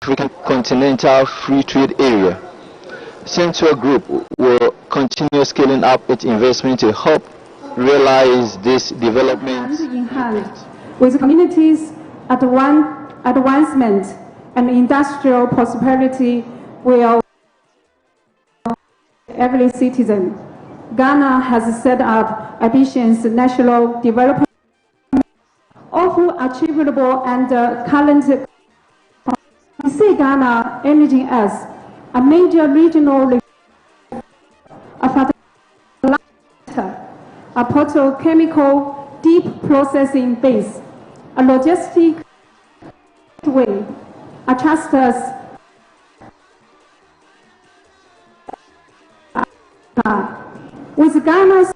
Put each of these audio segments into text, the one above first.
African Continental Free Trade Area. Sentuo Group will continue scaling up its investment to help realize this development. Hand in hand with communities advancement and industrial prosperity will every citizen. Ghana has set up ambitious national development, often achievable and current. We see Ghana emerging as a major regional, a fertilizer, a petrochemical deep processing base, a logistic way, a trusted with Ghana's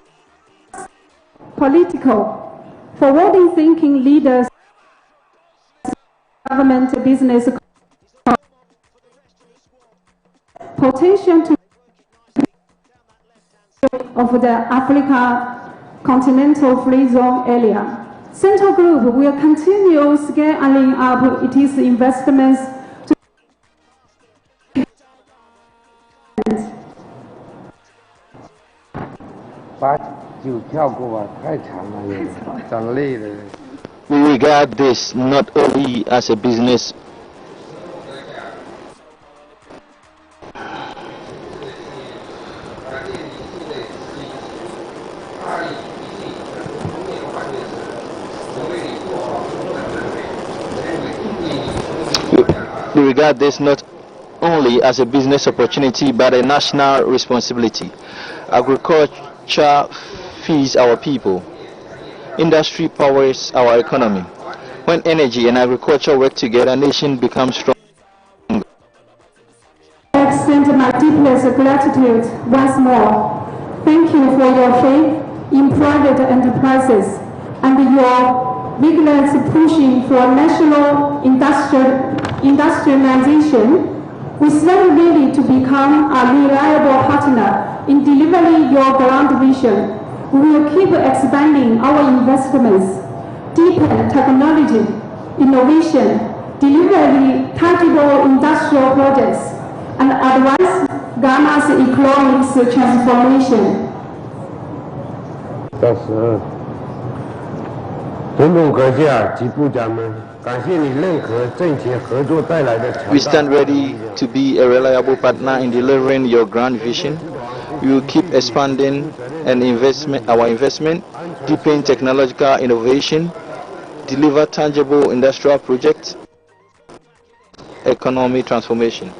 political, forward-thinking leaders, government, business, potential to of the Africa Continental Free Zone area. Central Group will continue scaling up its investments to We regard this not only as a business We regard this not only as a business opportunity but a national responsibility. Agriculture feeds our people. Industry powers our economy. When energy and agriculture work together, a nation becomes strong. I extend my deepest gratitude once more. Thank you for your faith in private enterprises and your vigorous pushing for national industrialization. We stand ready to become a reliable partner in delivering your grand vision. We will keep expanding our investments, deepen technology, innovation, delivering tangible industrial projects, and advance Ghana's economic transformation. We stand ready to be a reliable partner in delivering your grand vision. We will keep expanding our investment, deepen technological innovation, deliver tangible industrial projects, economic transformation.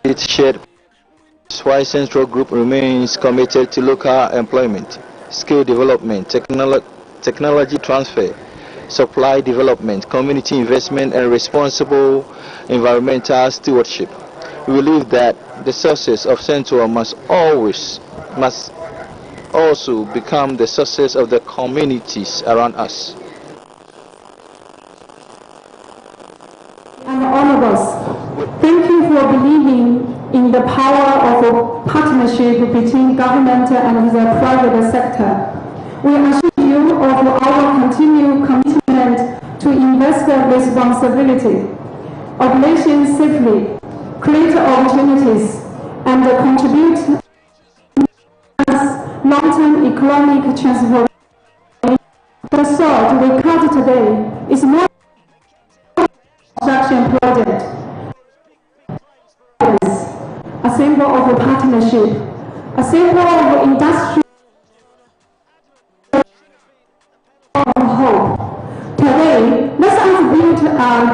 Create shared. Why Central Group remains committed to local employment, skill development, technology transfer, supply development, community investment, and responsible environmental stewardship. We believe that the success of Sentuo must also become the success of the communities around us. And all of us, thank you for believing in the power of a partnership between government and the private sector. We assure you of our continued commitment to investor responsibility, operation safely, create opportunities, and contribute to long-term economic transformation. The thought we count today is more construction project, a symbol of partnership, a symbol of industry hope. Today, let us build a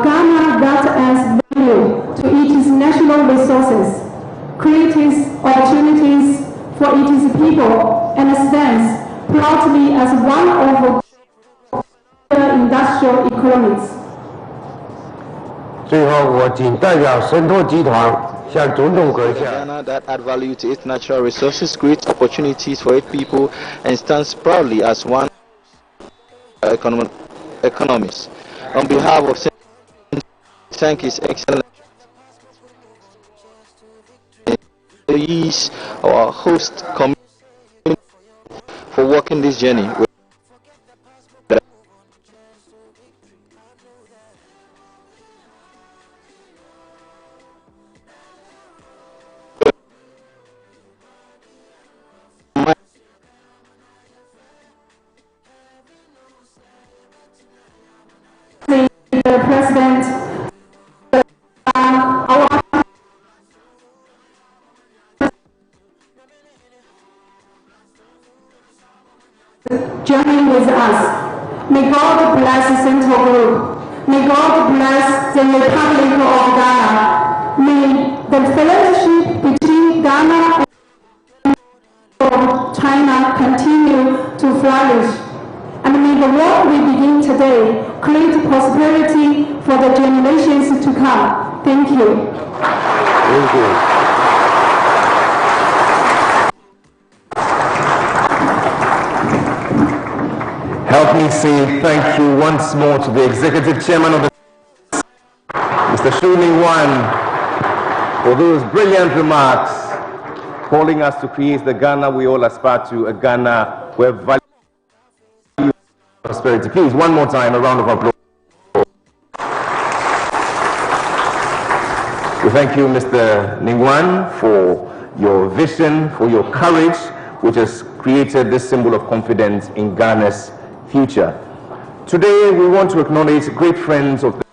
Ghana that adds value to its national resources, creates opportunities for its people, and stands proudly as one of the industrial economies. 最后，我谨代表神拓集团向总统阁下。 Ghana that add value to its natural resources, creates opportunities for its people, and stands proudly as one economist. On behalf of thank His Excellency our host community for working in this journey. The President, our journey with us. May God bless the Sentuo Group. May God bless the Republic of Ghana. May the fellowship between Ghana and China continue to flourish. And may the work we begin today create prosperity for the generations to come. Thank you. Thank you. Help me say thank you once more to the Executive Chairman of the Mr. Shu Ning-Wan, for those brilliant remarks, calling us to create the Ghana we all aspire to, a Ghana where value and prosperity. Please, one more time, a round of applause. We thank you, Mr. Ning-Wan, for your vision, for your courage, which has created this symbol of confidence in Ghana's future. Today, we want to acknowledge great friends of the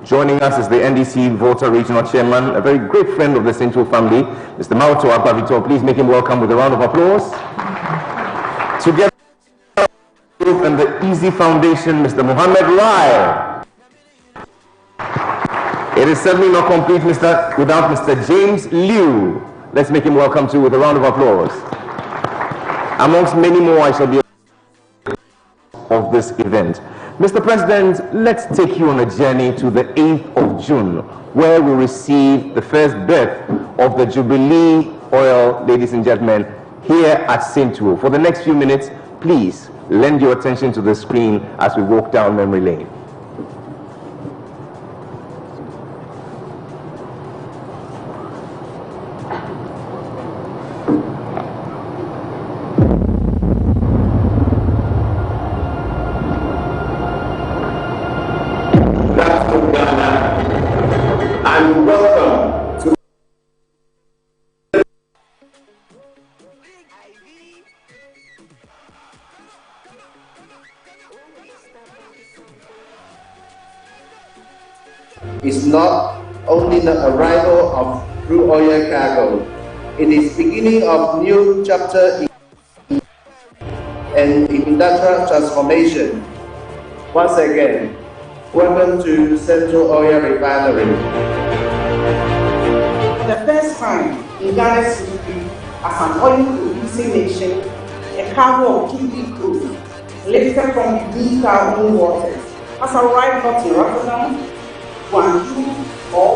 joining us is the NDC Volta Regional Chairman, a very great friend of the Sentuo family, Mr. Mauto Akbavito. Please make him welcome with a round of applause. Together and the Easy Foundation, Mr. Mohammed Rai. It is certainly not complete without Mr. James Liu. Let's make him welcome too with a round of applause. Amongst many more, I shall be of this event. Mr. President, let's take you on a journey to the 8th of June, where we receive the first birth of the Jubilee Oil, ladies and gentlemen, here at Sentuo. For the next few minutes, please lend your attention to the screen as we walk down memory lane. And welcome to is not only the arrival of crude oil cargo, it is beginning of new chapter in industrial transformation. Once again, welcome to Sentuo Oil Refinery. The first time in Ghana's history, as an oil-producing nation, a cargo of TB crude, lifted from beneath our own waters, has arrived not in Rotterdam, Guangzhou, or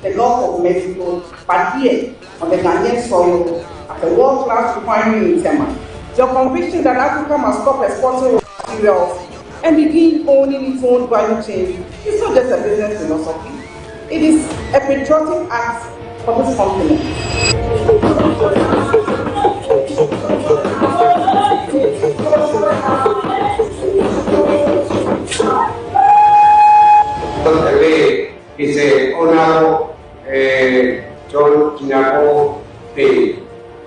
the Gulf of Mexico, but here on the Ghanaian soil at a world-class refinery in Tema. The conviction that Africa must stop exporting raw materials and begin owning its own value chain is not just a business philosophy. It is a patriotic act for this continent. Today is a honorable John Kinako Day.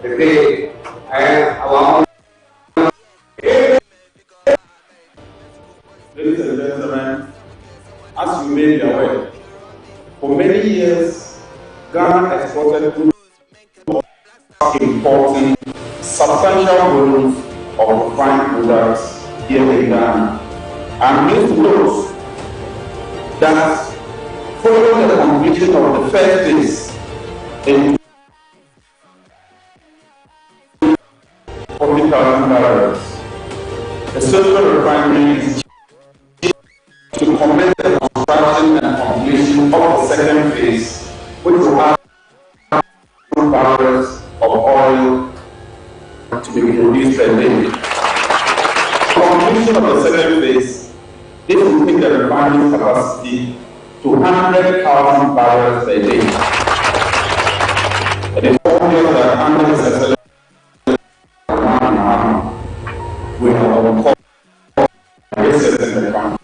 The day and our ladies and gentlemen, as you may be aware, for many years, Ghana exported crude oil, importing substantial volumes of refined products here in Ghana. And this knows that following the completion of the first phase in 40,000 barrels, the Sentuo Refinery is to commence the construction and completion of the second phase, which will have barrels of oil to be produced per day. Completion of the second phase, this will take the refinery capacity to 100,000 barrels per day. It is obvious that under this acceleration, we have called research in the country.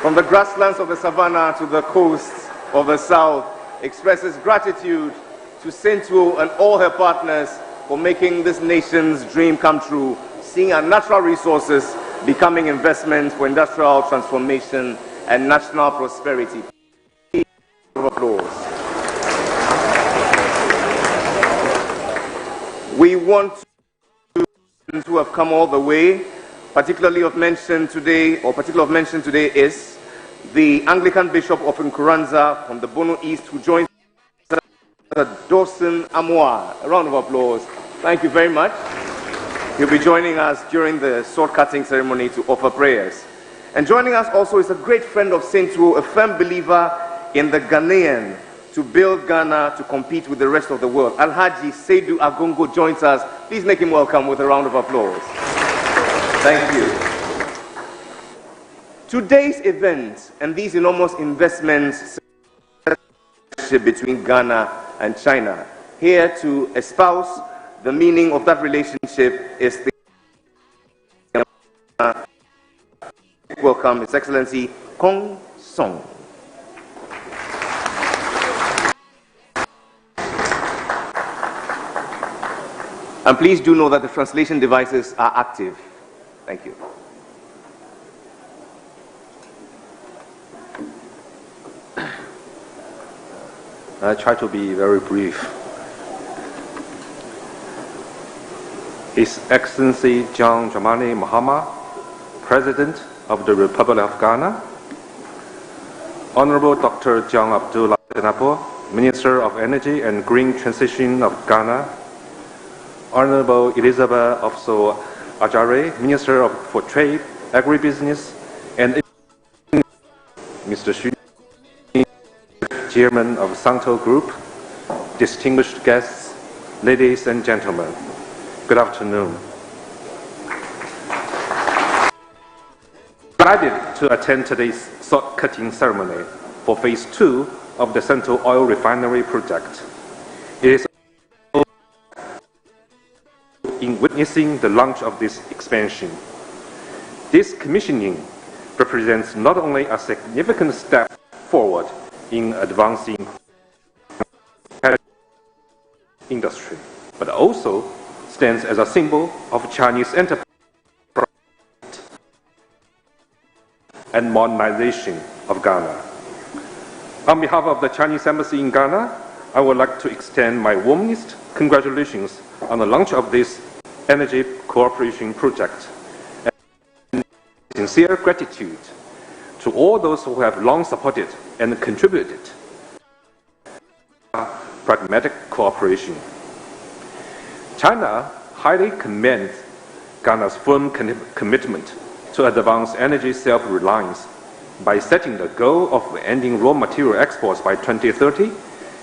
from the grasslands of the savannah to the coasts of the south, expresses gratitude to Sentuo and all her partners for making this nation's dream come true, seeing our natural resources becoming investments for industrial transformation and national prosperity. Applause. We want to have come all the way. Particularly of mention today is the Anglican Bishop of Nkuranza from the Bono East, who joins us, Dawson Amoa. A round of applause. Thank you very much. He'll be joining us during the sword cutting ceremony to offer prayers. And joining us also is a great friend of Sentuo, a firm believer in the Ghanaian, to build Ghana to compete with the rest of the world. Alhaji Seydou Agongo joins us. Please make him welcome with a round of applause. Thank you. Today's event and these enormous investments between Ghana and China. Here to espouse the meaning of that relationship is the welcome His Excellency Kong Song. And please do know that the translation devices are active. Thank you. I try to be very brief. His Excellency John Dramani Mahama, President of the Republic of Ghana, Honorable Dr. John Abdullah Senapo, Minister of Energy and Green Transition of Ghana, Honorable Elizabeth Ofso Ajare, Minister for Trade, Agribusiness, and Mr. Xu, Chairman of Sentuo Group, distinguished guests, ladies and gentlemen, good afternoon. Delighted to attend today's sword-cutting ceremony for Phase 2 of the Sentuo Oil Refinery project. It is in witnessing the launch of this expansion. This commissioning represents not only a significant step forward in advancing industry, but also stands as a symbol of Chinese enterprise and modernization of Ghana. On behalf of the Chinese Embassy in Ghana, I would like to extend my warmest congratulations on the launch of this energy cooperation project, and sincere gratitude to all those who have long supported and contributed to pragmatic cooperation. China highly commends Ghana's firm commitment to advance energy self-reliance by setting the goal of ending raw material exports by 2030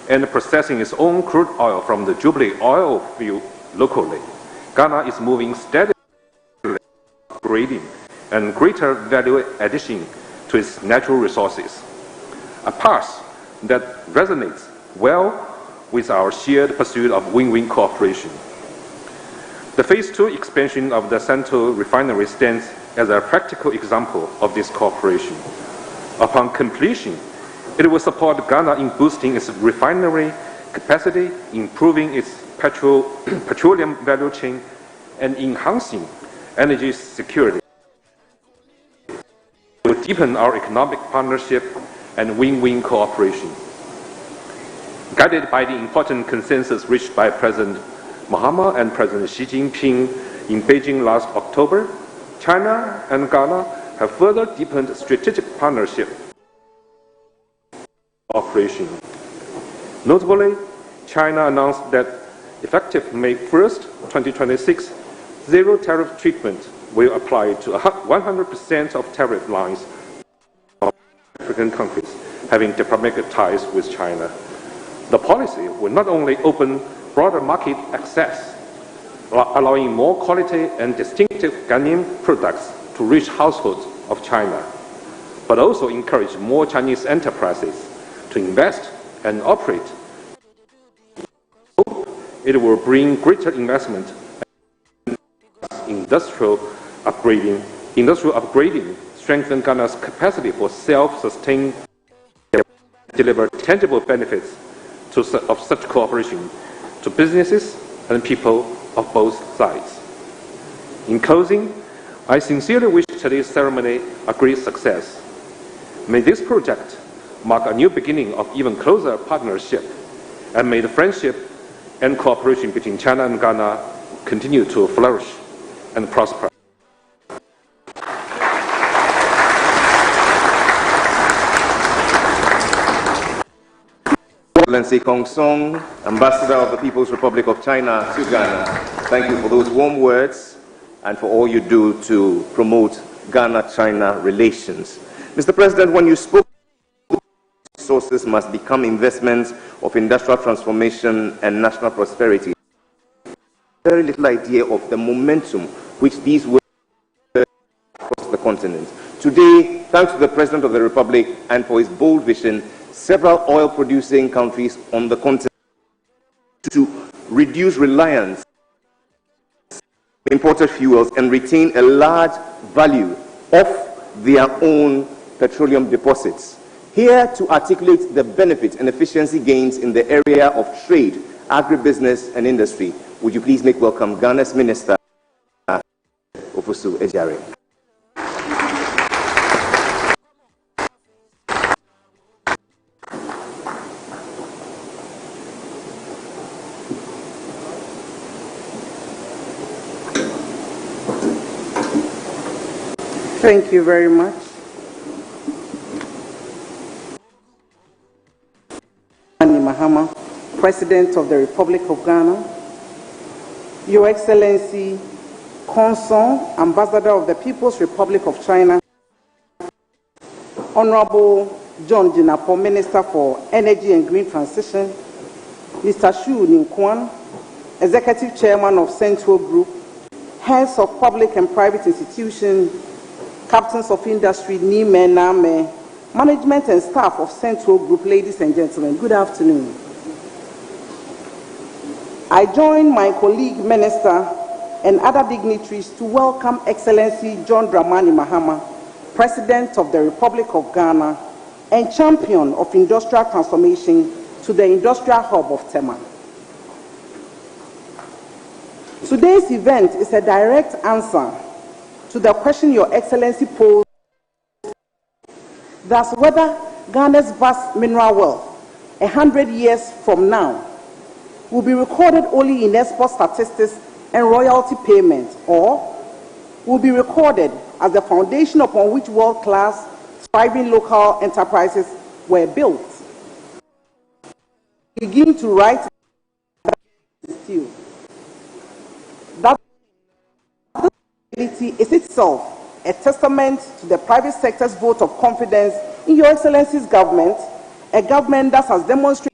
and processing its own crude oil from the Jubilee oil field locally. Ghana is moving steadily upgrading and greater value addition to its natural resources, a path that resonates well with our shared pursuit of win-win cooperation. The Phase 2 expansion of the Sentuo Refinery stands as a practical example of this cooperation. Upon completion, it will support Ghana in boosting its refinery capacity, improving its petroleum value chain, and enhancing energy security. It will deepen our economic partnership and win-win cooperation. Guided by the important consensus reached by President Mahama and President Xi Jinping in Beijing last October, China and Ghana have further deepened strategic partnership cooperation. Notably, China announced that effective May 1st, 2026, zero tariff treatment will apply to 100% of tariff lines of African countries having diplomatic ties with China. The policy will not only open broader market access, allowing more quality and distinctive Ghanaian products to reach households of China, but also encourage more Chinese enterprises to invest and operate. It will bring greater investment and industrial upgrading strengthen Ghana's capacity for self-sustained, deliver tangible benefits of such cooperation to businesses and people of both sides. In closing, I sincerely wish today's ceremony a great success. May this project mark a new beginning of even closer partnership, and may the friendship and cooperation between China and Ghana continue to flourish and prosper. Excellency Kong Song, Ambassador of the People's Republic of China to Ghana, thank you for those warm words and for all you do to promote Ghana-China relations. Mr. President, when you spoke, resources must become investments of industrial transformation and national prosperity. Very little idea of the momentum which these words across the continent. Today, thanks to the President of the Republic and for his bold vision, several oil-producing countries on the continent to reduce reliance on imported fuels and retain a large value of their own petroleum deposits. Here to articulate the benefits and efficiency gains in the area of trade, agribusiness, and industry, would you please make welcome Ghana's Minister, Ofosu Ejare. Thank you very much. Mahama, President of the Republic of Ghana, Your Excellency Kong Song, Ambassador of the People's Republic of China, Honorable John Jinapo, Minister for Energy and Green Transition, Mr. Shu Ninkwan, Executive Chairman of Sentuo Group, heads of public and private institutions, captains of industry, Nime, Name, management and staff of Sentuo Group, ladies and gentlemen, good afternoon. I join my colleague minister and other dignitaries to welcome Excellency John Dramani Mahama, President of the Republic of Ghana and champion of industrial transformation, to the industrial hub of Tema. Today's event is a direct answer to the question Your Excellency posed, thus whether Ghana's vast mineral wealth 100 years from now will be recorded only in export statistics and royalty payments, or will be recorded as the foundation upon which world-class, thriving local enterprises were built. Begin to write still. That ability is itself a testament to the private sector's vote of confidence in Your Excellency's government, a government that has demonstrated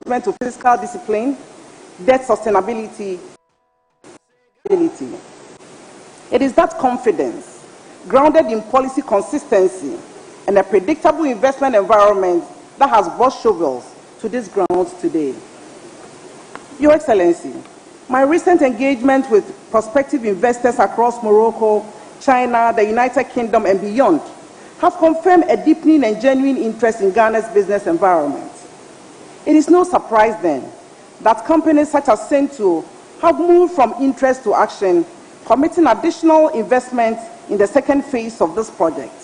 commitment to fiscal discipline, debt sustainability. It is that confidence, grounded in policy consistency and a predictable investment environment, that has brought shovels to this ground today. Your Excellency, my recent engagement with prospective investors across Morocco, China, the United Kingdom, and beyond have confirmed a deepening and genuine interest in Ghana's business environment. It is no surprise then that companies such as Sentuo have moved from interest to action, committing additional investment in the second phase of this project.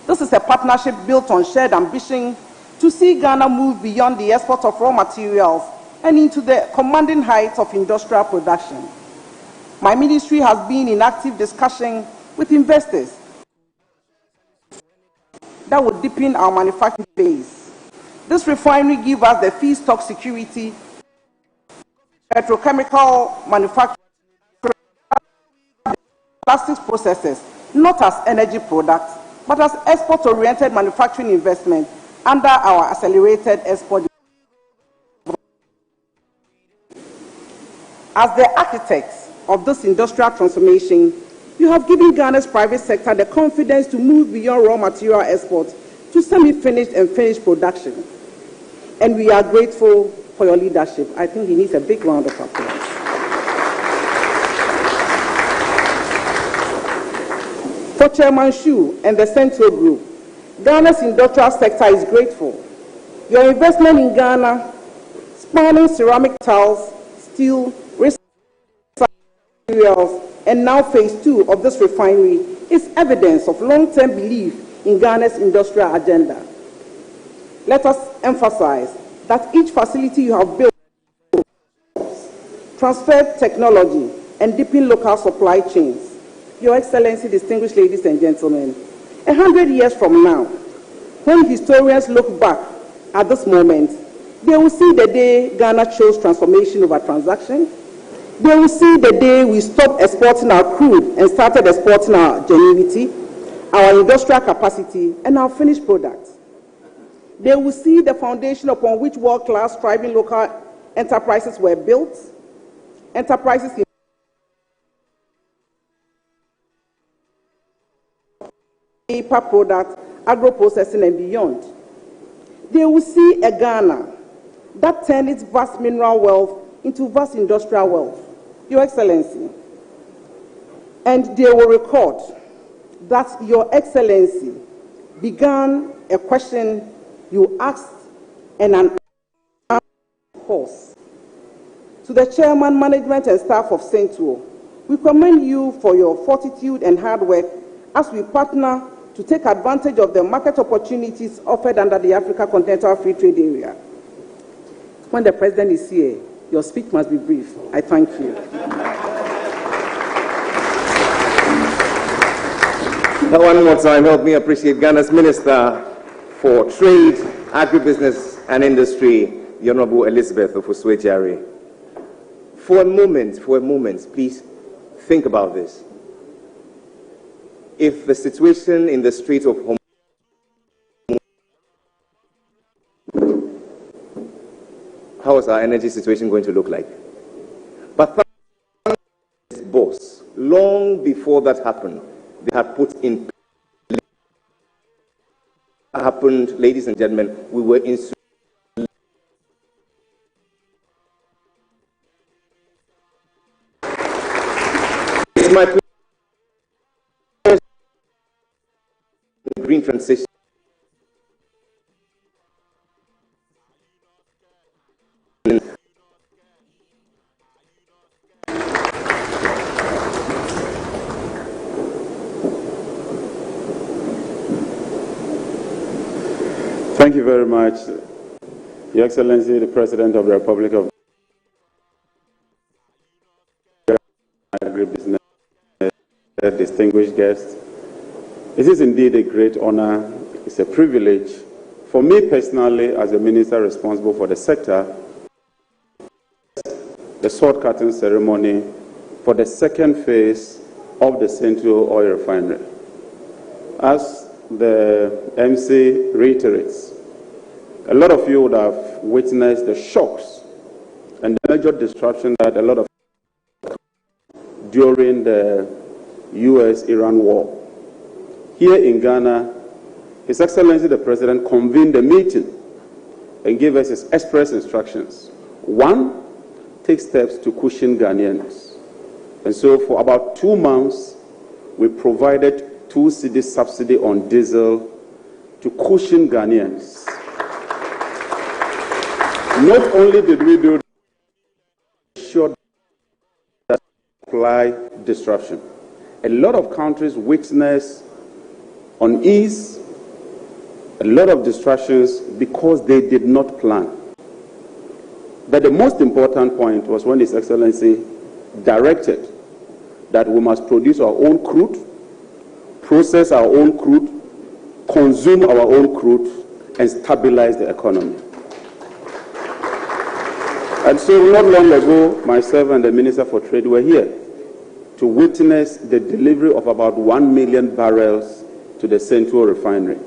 This is a partnership built on shared ambition to see Ghana move beyond the export of raw materials and into the commanding heights of industrial production. My ministry has been in active discussion with investors that would deepen our manufacturing base. This refinery gives us the feedstock security, petrochemical manufacturing, plastics processes, not as energy products, but as export-oriented manufacturing investment under our accelerated export. As the architects of this industrial transformation, you have given Ghana's private sector the confidence to move beyond raw material exports to semi-finished and finished production. And we are grateful for your leadership. I think he needs a big round of applause. For Chairman Shu and the Sentuo Group, Ghana's industrial sector is grateful. Your investment in Ghana, spanning ceramic tiles, steel, recycled materials, and now phase 2 of this refinery is evidence of long-term belief in Ghana's industrial agenda. Let us emphasize that each facility you have built transferred technology and deepen local supply chains. Your Excellency, distinguished ladies and gentlemen, 100 years from now, when historians look back at this moment, they will see the day Ghana chose transformation over transaction. They will see the day we stopped exporting our crude and started exporting our genuity, our industrial capacity, and our finished products. They will see the foundation upon which world-class thriving local enterprises were built, enterprises in paper products, agro-processing, and beyond. They will see a Ghana that turned its vast mineral wealth into vast industrial wealth, Your Excellency. And they will record that Your Excellency began a question you asked and an course. To the chairman, management, and staff of Sentuo, we commend you for your fortitude and hard work as we partner to take advantage of the market opportunities offered under the Africa Continental Free Trade Area. When the President is here, your speech must be brief. I thank you. One more time, help me appreciate Ghana's Minister for Trade, Agribusiness and Industry, the Honorable Elizabeth Ofusue-Jare. For a moment, please think about this. If the situation in the Strait of Hormuz, how is our energy situation going to look like? But this boss, long before that happened, they had put in place. What happened, ladies and gentlemen, we were in my green transition. Thank you very much, Your Excellency, the President of the Republic of Agribusiness, distinguished guests. It is indeed a great honor, it's a privilege for me personally as a minister responsible for the sector, the sword cutting ceremony for the second phase of the Sentuo oil refinery. As the MC reiterates, a lot of you would have witnessed the shocks and the major disruption that a lot of during the US-Iran war. Here in Ghana, His Excellency the President convened a meeting and gave us his express instructions. One, take steps to cushion Ghanaians. And so for about 2 months, we provided 2 cedi subsidy on diesel to cushion Ghanaians. Not only did we do short supply disruption, a lot of countries witnessed unease, a lot of distractions because they did not plan. But the most important point was when His Excellency directed that we must produce our own crude, process our own crude, consume our own crude, and stabilize the economy. And so not long ago, myself and the Minister for Trade were here to witness the delivery of about 1 million barrels to the Sentuo Refinery.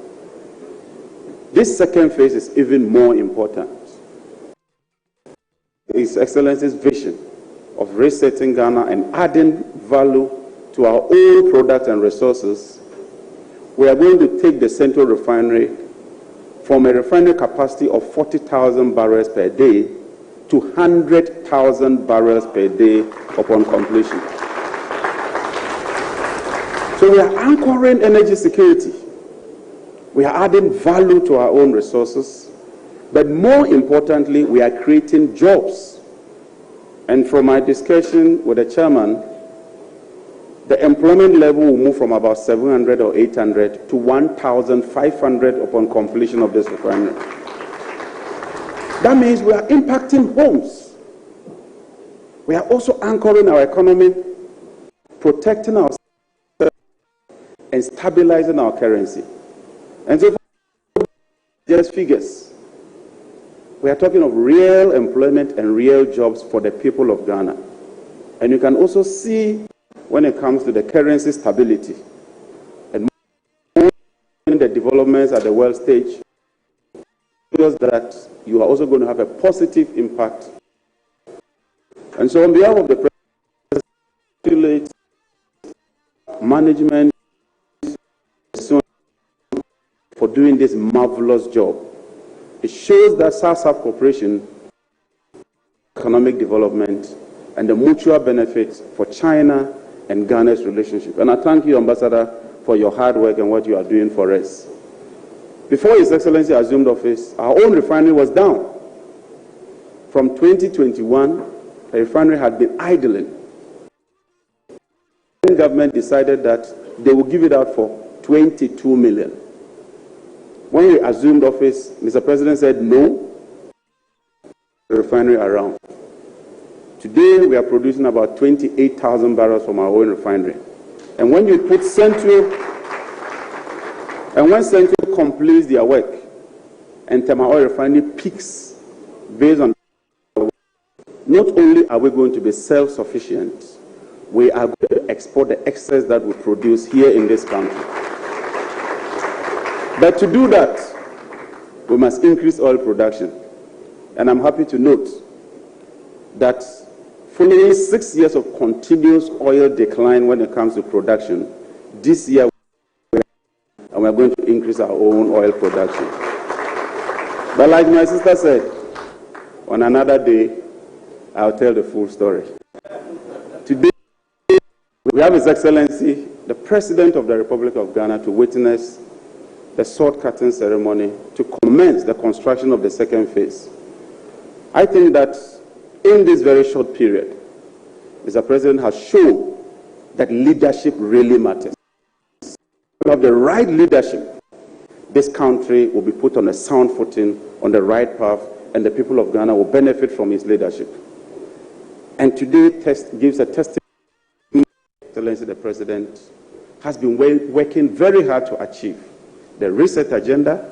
This second phase is even more important. His Excellency's vision of resetting Ghana and adding value to our own products and resources. We are going to take the Sentuo Refinery from a refinery capacity of 40,000 barrels per day to 100,000 barrels per day upon completion. So we are anchoring energy security. We are adding value to our own resources. But more importantly, we are creating jobs. And from my discussion with the chairman, the employment level will move from about 700 or 800 to 1,500 upon completion of this refinery. That means we are impacting homes. We are also anchoring our economy, protecting ourselves, and stabilizing our currency. And so, just figures. We are talking of real employment and real jobs for the people of Ghana. And you can also see when it comes to the currency stability and the developments at the world stage, that you are also going to have a positive impact. And so on behalf of the President, management, for doing this marvelous job. It shows that SASAP cooperation, economic development, and the mutual benefits for China and Ghana's relationship. And I thank you, Ambassador, for your hard work and what you are doing for us. Before His Excellency assumed office, our own refinery was down. From 2021, the refinery had been idling. The government decided that they would give it out for 22 million. When we assumed office, Mr. President said no, the refinery around. Today, we are producing about 28,000 barrels from our own refinery. And when you put Sentuo, and when Sentuo completes their work, and Tema Oil Refinery peaks based on, not only are we going to be self-sufficient, we are going to export the excess that we produce here in this country. But to do that, we must increase oil production. And I'm happy to note that following 6 years of continuous oil decline when it comes to production, this year we are going to increase our own oil production. But like my sister said, on another day, I'll tell the full story. Today, we have His Excellency, the President of the Republic of Ghana, to witness the sword cutting ceremony to commence the construction of the second phase. I think that in this very short period, Mr. President has shown that leadership really matters. If we have the right leadership, this country will be put on a sound footing, on the right path, and the people of Ghana will benefit from his leadership. And today gives a testimony. Excellency, the President has been working very hard to achieve the reset agenda,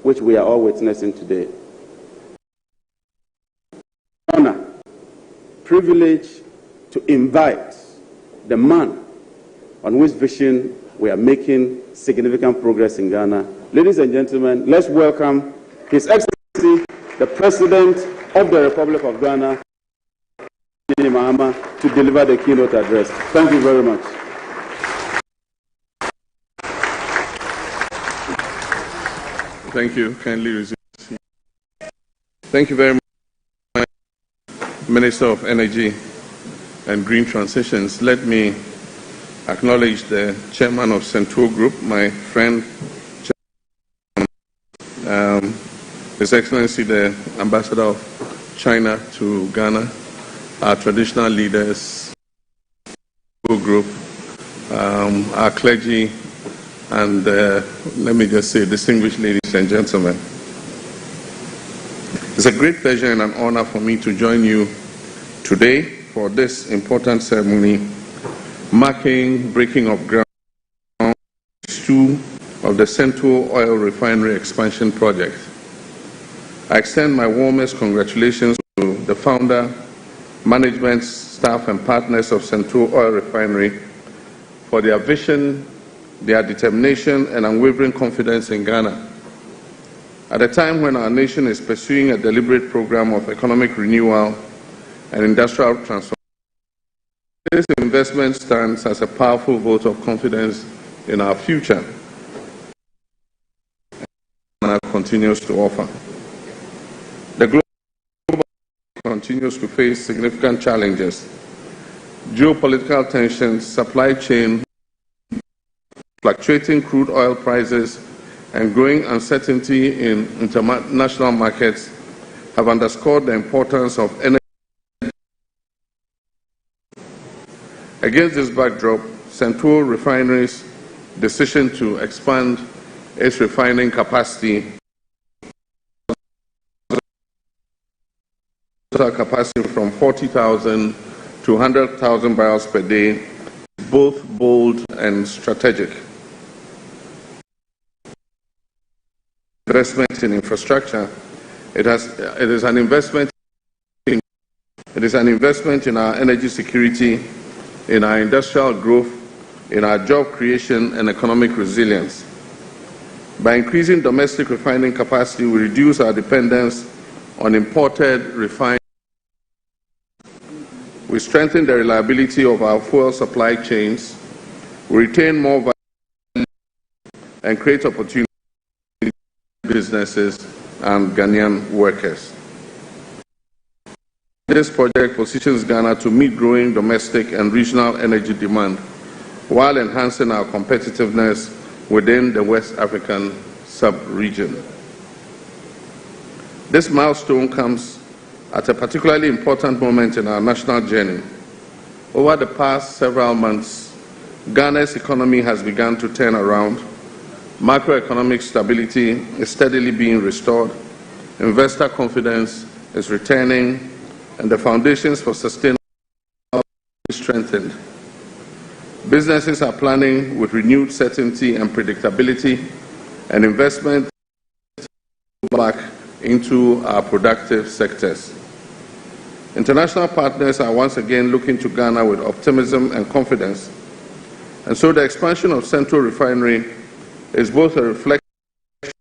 which we are all witnessing today. Honor, privilege to invite the man on whose vision we are making significant progress in Ghana. Ladies and gentlemen, let's welcome His Excellency, the President of the Republic of Ghana, Mahama, to deliver the keynote address. Thank you very much. Thank you. Kindly resume. Thank you very much, Minister of Energy and Green Transitions. Let me acknowledge the Chairman of Sentuo Group, my friend, His Excellency, the Ambassador of China to Ghana, our traditional leaders, group, our clergy, and let me just say, distinguished ladies and gentlemen. It's a great pleasure and an honor for me to join you today for this important ceremony marking breaking of ground of the Sentuo Oil Refinery Expansion Project. I extend my warmest congratulations to the founder, management, staff, and partners of Sentuo Oil Refinery for their vision, their determination, and unwavering confidence in Ghana. At a time when our nation is pursuing a deliberate program of economic renewal and industrial transformation, this investment stands as a powerful vote of confidence in our future and continues to offer. The global continues to face significant challenges. Geopolitical tensions, supply chain fluctuating crude oil prices and growing uncertainty in international markets have underscored the importance of energy. Against this backdrop, Sentuo Refinery's decision to expand its refining capacity from 40,000 to 100,000 barrels per day is both bold and strategic. Investment in infrastructure. It is an investment in our energy security, in our industrial growth, in our job creation and economic resilience. By increasing domestic refining capacity, we reduce our dependence on imported refined. We strengthen the reliability of our fuel supply chains. We retain more value and create opportunities for businesses and Ghanaian workers. This project positions Ghana to meet growing domestic and regional energy demand while enhancing our competitiveness within the West African sub-region. This milestone comes at a particularly important moment in our national journey. Over the past several months, Ghana's economy has begun to turn around. Macroeconomic stability is steadily being restored, investor confidence is returning, and the foundations for sustainable growth are strengthened. Businesses are planning with renewed certainty and predictability, and investment back into our productive sectors. International partners are once again looking to Ghana with optimism and confidence, and so the expansion of Sentuo Refinery is both a reflection of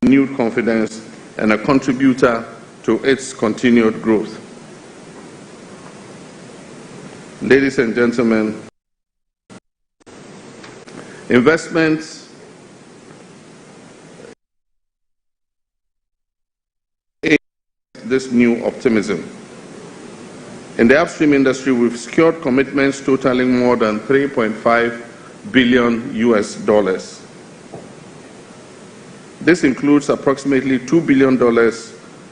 renewed confidence and a contributor to its continued growth. Ladies and gentlemen, investments in this new optimism. In the upstream industry, we've secured commitments totaling more than $3.5 billion US. This includes approximately $2 billion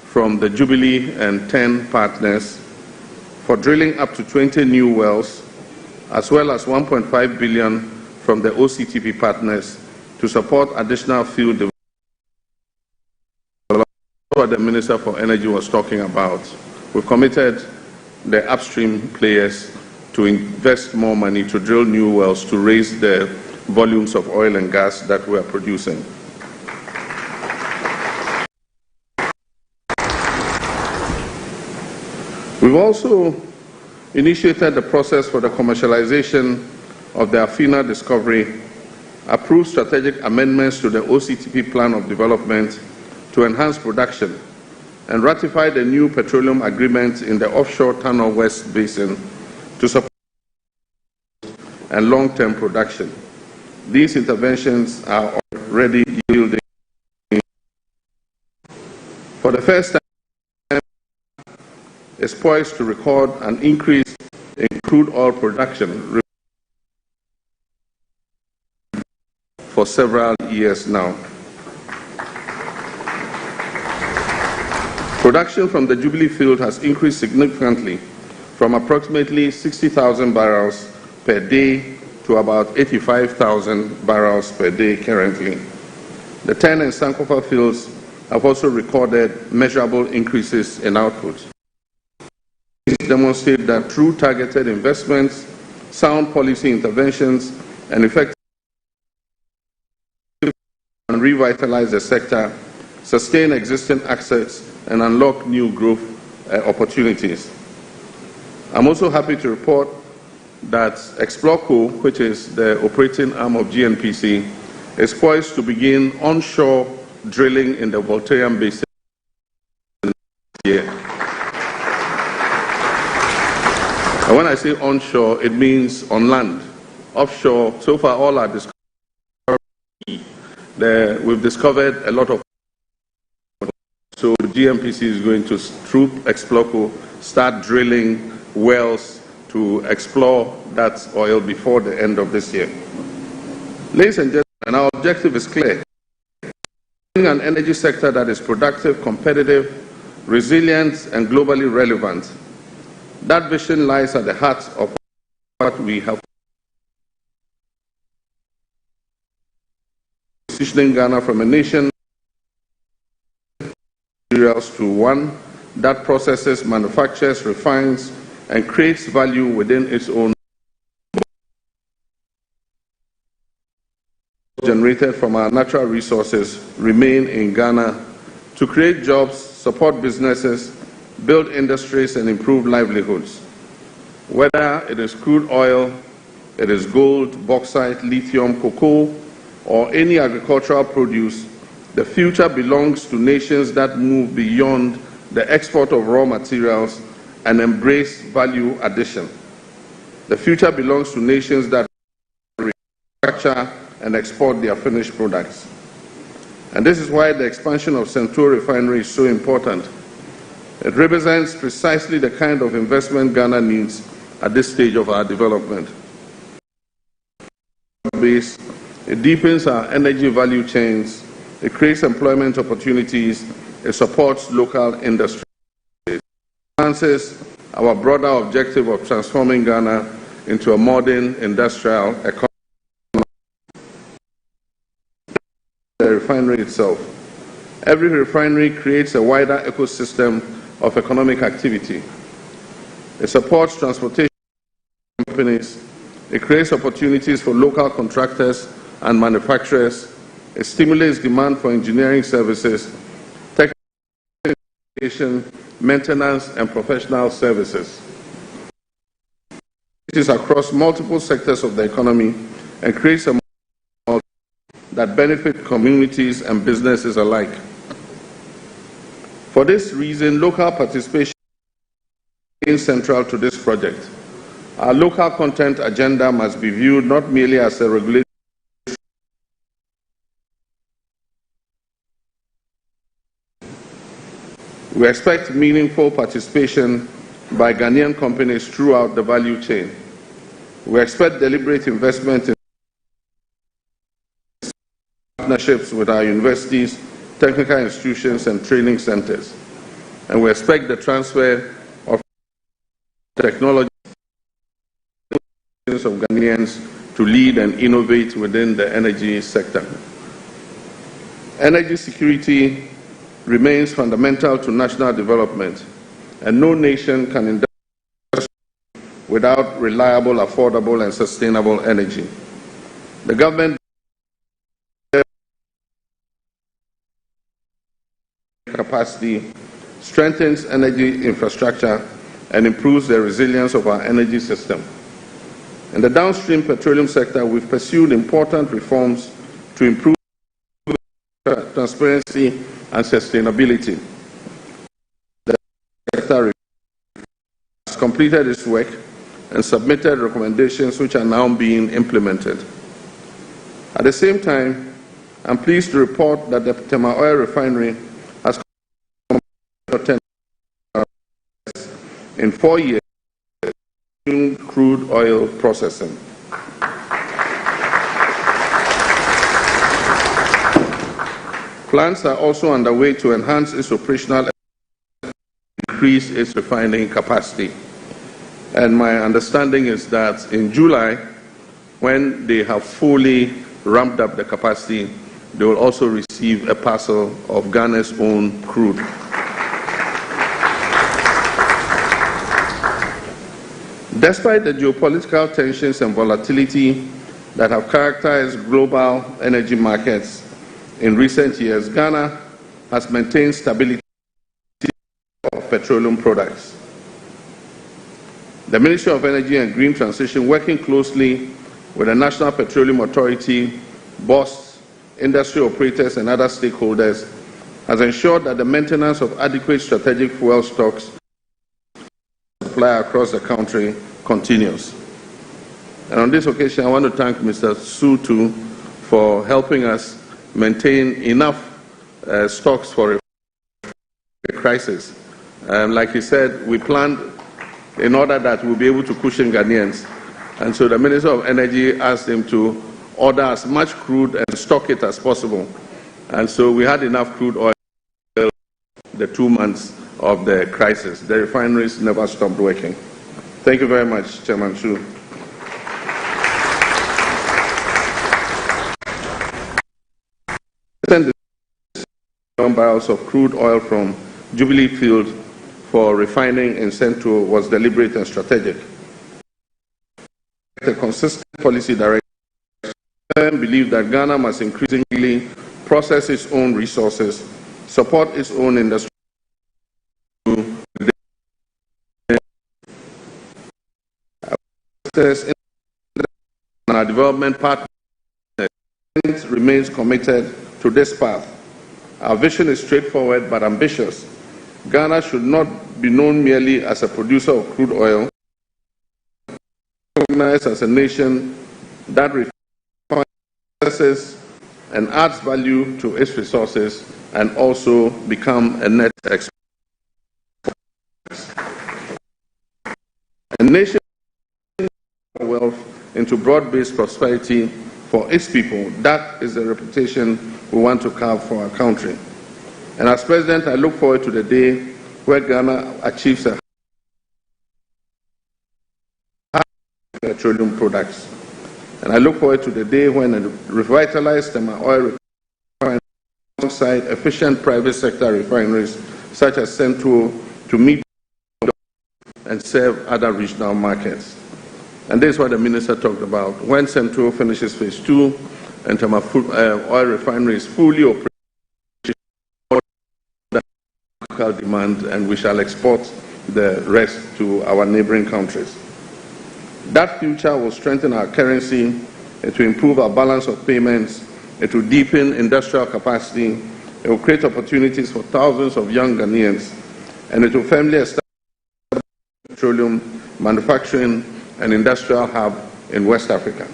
from the Jubilee and 10 partners for drilling up to 20 new wells, as well as $1.5 billion from the OCTP partners to support additional field development. What the Minister for Energy was talking about. We've committed the upstream players to invest more money to drill new wells to raise the volumes of oil and gas that we are producing. We've also initiated the process for the commercialization of the Afina discovery, approved strategic amendments to the OCTP plan of development to enhance production, and ratified a new petroleum agreement in the offshore Tunnel West Basin to support and long-term production. These interventions are already yielding. For the first time, is poised to record an increase in crude oil production for several years now. Production from the Jubilee field has increased significantly from approximately 60,000 barrels per day to about 85,000 barrels per day currently. The 10 and Sankofa fields have also recorded measurable increases in output. These demonstrate that through targeted investments, sound policy interventions, and effective and revitalize the sector, sustain existing assets, and unlock new growth opportunities. I'm also happy to report that Explorco, which is the operating arm of GNPC, is poised to begin onshore drilling in the Voltairean Basin this year. And when I say onshore, it means on land. Offshore, so far all our discoveries, we've discovered a lot of. So GMPC is going to, through Explorco, start drilling wells to explore that oil before the end of this year. Ladies and gentlemen, our objective is clear. An energy sector that is productive, competitive, resilient, and globally relevant. That vision lies at the heart of what we have positioning Ghana from a nation to one that processes, manufactures, refines, and creates value within its own generated from our natural resources remain in Ghana to create jobs, support businesses, build industries, and improve livelihoods. Whether it is crude oil, it is gold, bauxite, lithium, cocoa, or any agricultural produce, the future belongs to nations that move beyond the export of raw materials and embrace value addition. The future belongs to nations that manufacture and export their finished products. And this is why the expansion of Sentuo Refinery is so important. It represents precisely the kind of investment Ghana needs at this stage of our development. It deepens our energy value chains, it creates employment opportunities, it supports local industry. It advances our broader objective of transforming Ghana into a modern industrial economy. The refinery itself. Every refinery creates a wider ecosystem of economic activity. It supports transportation companies, it creates opportunities for local contractors and manufacturers, it stimulates demand for engineering services, technical education, maintenance, and professional services. It is across multiple sectors of the economy and creates a that benefit communities and businesses alike. For this reason, local participation is central to this project. Our local content agenda must be viewed not merely as a regulatory. We expect meaningful participation by Ghanaian companies throughout the value chain. We expect deliberate investment in partnerships with our universities, technical institutions, and training centers. And we expect the transfer of technology of Ghanaians to lead and innovate within the energy sector. Energy security remains fundamental to national development, and no nation can invest without reliable, affordable, and sustainable energy. The government capacity, strengthens energy infrastructure, and improves the resilience of our energy system. In the downstream petroleum sector, we've pursued important reforms to improve transparency and sustainability. The sector has completed its work and submitted recommendations which are now being implemented. At the same time, I'm pleased to report that the Tema Oil Refinery has in 4 years crude oil processing. Plans are also underway to enhance its operational and increase its refining capacity. And my understanding is that in July, when they have fully ramped up the capacity, they will also receive a parcel of Ghana's own crude. Despite the geopolitical tensions and volatility that have characterized global energy markets in recent years, Ghana has maintained stability of petroleum products. The Ministry of Energy and Green Transition, working closely with the National Petroleum Authority, BOST, industry operators, and other stakeholders, has ensured that the maintenance of adequate strategic fuel stocks supply across the country continues. And on this occasion, I want to thank Mr. Sentuo for helping us maintain enough stocks for a crisis. Like he said, we planned in order that we'll be able to cushion Ghanaians. And so the Minister of Energy asked him to order as much crude and stock it as possible. And so we had enough crude oil the 2 months of the crisis. The refineries never stopped working. Thank you very much, Chairman Chu. Barrels of crude oil from Jubilee Field for refining in Sentuo was deliberate and strategic. The consistent policy direction believed that Ghana must increasingly process its own resources, support its own industry, and our development partner remains committed to this path. Our vision is straightforward but ambitious. Ghana should not be known merely as a producer of crude oil, recognized as a nation that resources and adds value to its resources and also become a net exporter. A nation wealth into broad-based prosperity for its people. That is the reputation we want to carve for our country. And as President, I look forward to the day where Ghana achieves a high petroleum products. And I look forward to the day when a revitalized thermal oil refinery alongside efficient private sector refineries such as Sentuo to meet and serve other regional markets. And this is what the Minister talked about. When Sentuo finishes phase 2 and thermal oil refinery is fully operational, local demand, and we shall export the rest to our neighboring countries. That future will strengthen our currency, it will improve our balance of payments, it will deepen industrial capacity, it will create opportunities for thousands of young Ghanaians, and it will firmly establish petroleum manufacturing and industrial hub in West Africa.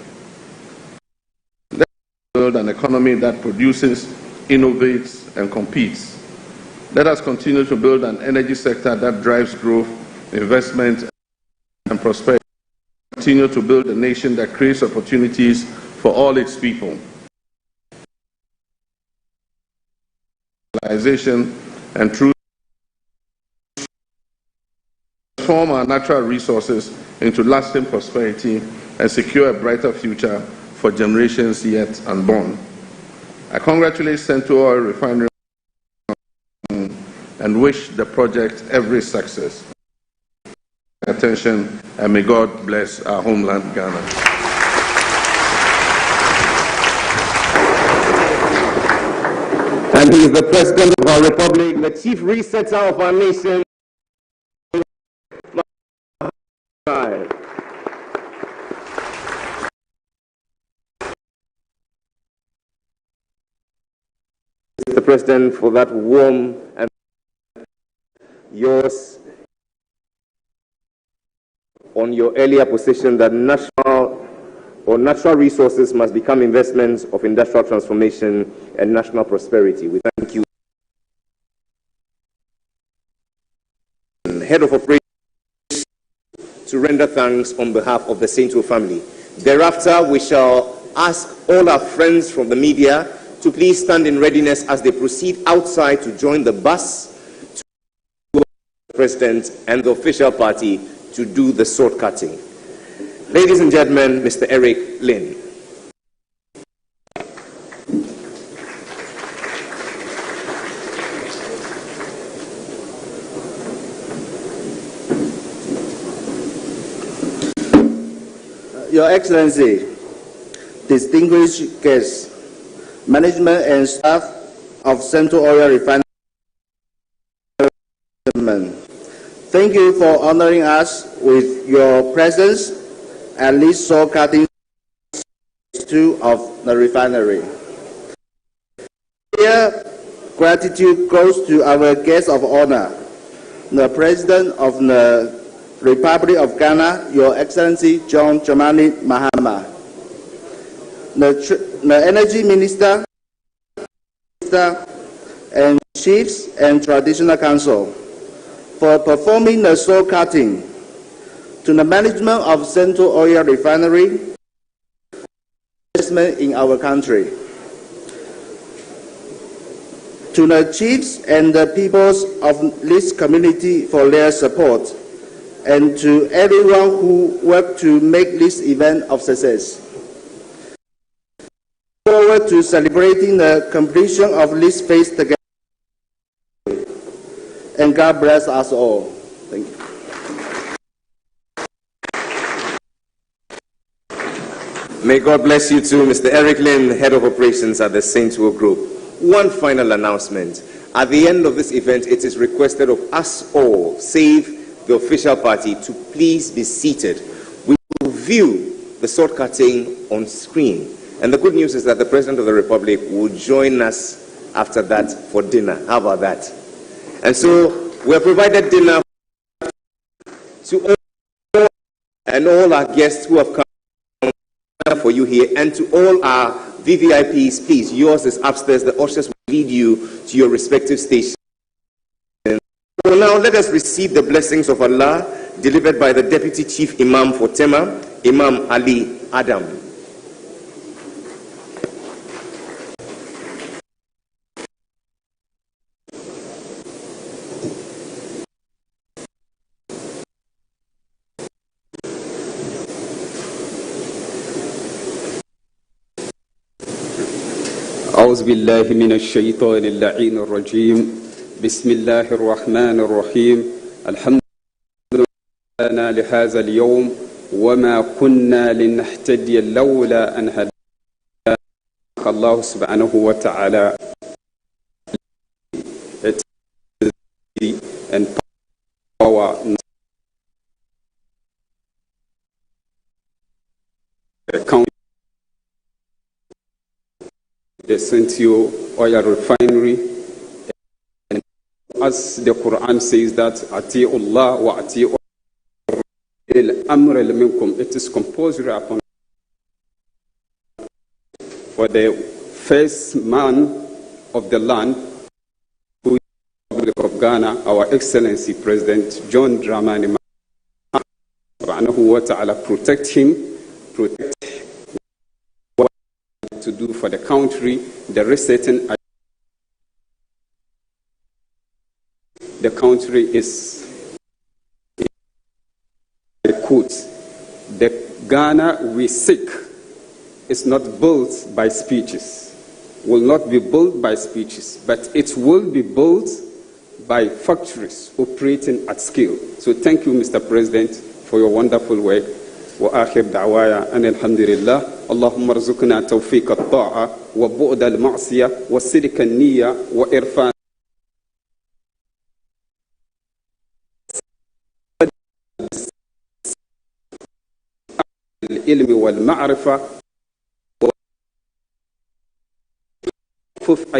Let's build an economy that produces, innovates, and competes. Let us continue to build an energy sector that drives growth, investment, and prosperity. Continue to build a nation that creates opportunities for all its people. And through transform our natural resources into lasting prosperity and secure a brighter future for generations yet unborn. I congratulate Sentuo Oil Refinery and wish the project every success. Attention, and may God bless our homeland, Ghana. And he is the President of our Republic, the Chief Resetter of our nation. Mr. President, for that warm and yours on your earlier position that natural resources must become investments of industrial transformation and national prosperity. We thank you. Head of Operations to render thanks on behalf of the Sentuo family. Thereafter, we shall ask all our friends from the media to please stand in readiness as they proceed outside to join the bus to the President and the official party to do the sword cutting. Ladies and gentlemen, Mr. Eric Lin. Your Excellency, distinguished guests, management and staff of Sentuo Oil Refinery, thank you for honoring us with your presence at this sword cutting of the refinery. Here, gratitude goes to our guest of honor, the President of the Republic of Ghana, Your Excellency John Dramani Mahama, the Energy Minister and Chiefs and Traditional Council for performing the sword cutting, to the management of Sentuo Oil Refinery, investment in our country. To the chiefs and the peoples of this community for their support, and to everyone who worked to make this event a success. Forward to celebrating the completion of this phase together. And God bless us all. Thank you. May God bless you too, Mr. Eric Lin, Head of Operations at the Sentuo Group. One final announcement. At the end of this event, it is requested of us all, save the official party, to please be seated. We will view the sword cutting on screen. And the good news is that the President of the Republic will join us after that for dinner. How about that? And so we have provided dinner to all and all our guests who have come for you here, and to all our VVIPs, please, yours is upstairs. The ushers will lead you to your respective stations. So now let us receive the blessings of Allah delivered by the Deputy Chief Imam for Tema, Imam Ali Adam. أعوذ بالله من الشيطان اللعين الرجيم بسم الله الرحمن الرحيم الحمد لله لهذا اليوم وما كنا لنهتدي لولا أن هدانا الله سبحانه وتعالى and power the Sentuo oil refinery, and as the Quran says that Ati'ullah wa Ati'u al-amr minkum, it is compulsory upon for the first man of the land, who is the Republic of Ghana, our Excellency President John Dramani Mahama, protect him, protect to do for the country, the resetting. The country is the Ghana we seek is not built by speeches, will not be built by speeches, but it will be built by factories operating at scale. So thank you, Mr. President, for your wonderful work. وآخر دعوايا أن الحمد لله اللهم ارزقنا توفيق الطاعة وبعد المعصية وصدق النية وإرفان العلم والمعرفة وكف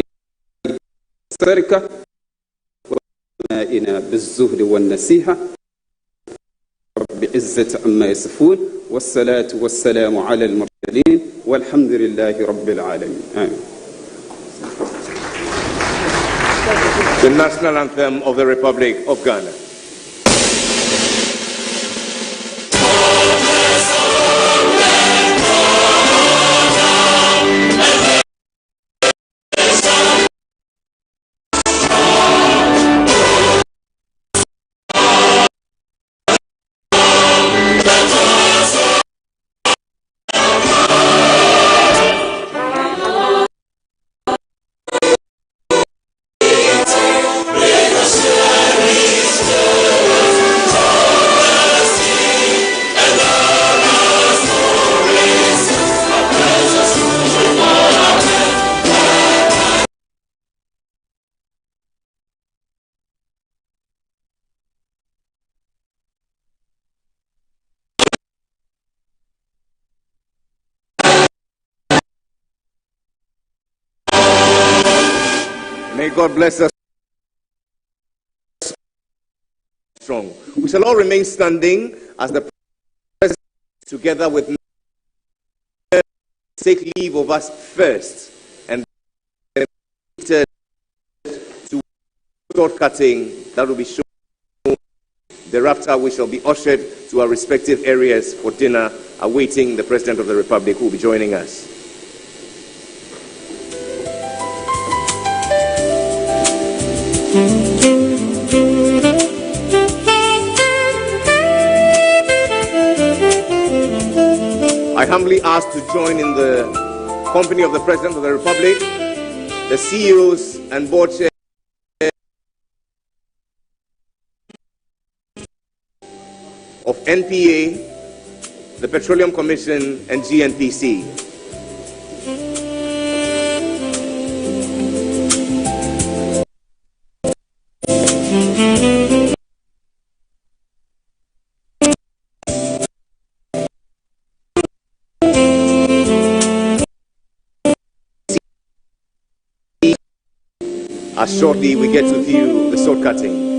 السرقة وإنا بالزهد والنسيحة بعزة عما يصفون والصلاة والسلام على المرسلين والحمد لله رب العالمين. آمين. The national anthem of the Republic of Ghana. May God bless us strong. We shall all remain standing as the President, together with me, take leave of us first, and then to sword cutting that will be shown. Thereafter, we shall be ushered to our respective areas for dinner, awaiting the President of the Republic, who will be joining us. I humbly ask to join in the company of the President of the Republic, the CEOs and board chairs of NPA, the Petroleum Commission, and GNPC. As shortly we get to view the sword cutting.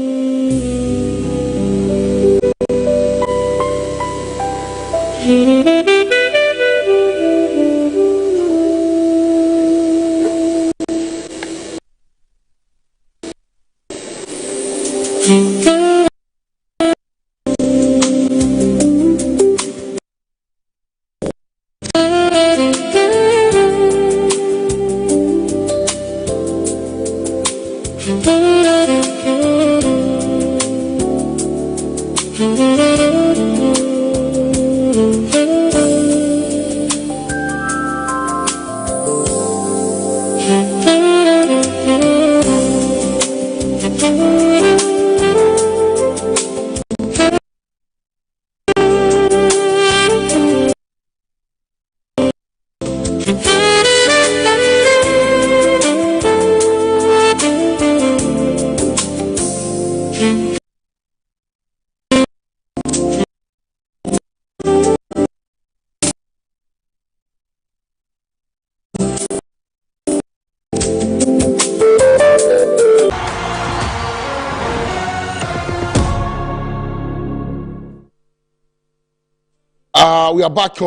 We are back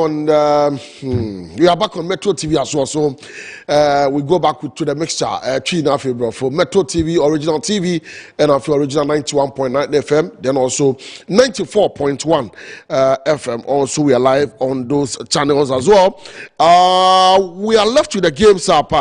on Metro TV as well. So we go back to the mixture. For Metro TV, original TV, and for original 91.9 FM, then also 94.1 FM. Also, we are live on those channels as well. We are left with the games up.